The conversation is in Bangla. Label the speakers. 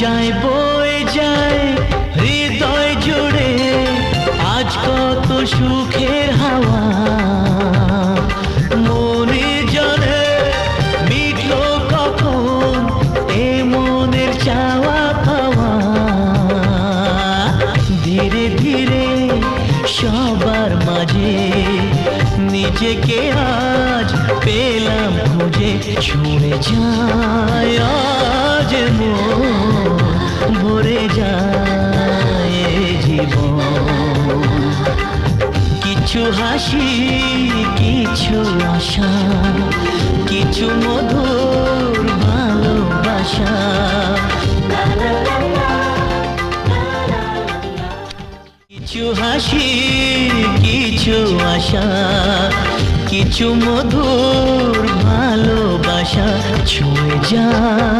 Speaker 1: যায় বয়ে যায় হৃদয় জুড়ে আজ কত সুখের হাওয়া। মনে জানে মিটলো কখন এ মনের চাওয়া পাওয়া। ধীরে ধীরে সবার মাঝে নিজেকে আজ পেলাম খুঁজে। ছুঁয়ে যায় আজ মন ভরে যায় জীবন। কিছু হাসি কিছু আশা কিছু মধুর ভালোবাসা। কিছু হাসি কিছু আশা কিছু মধুর ভালোবাসা। ছুঁয়ে যায়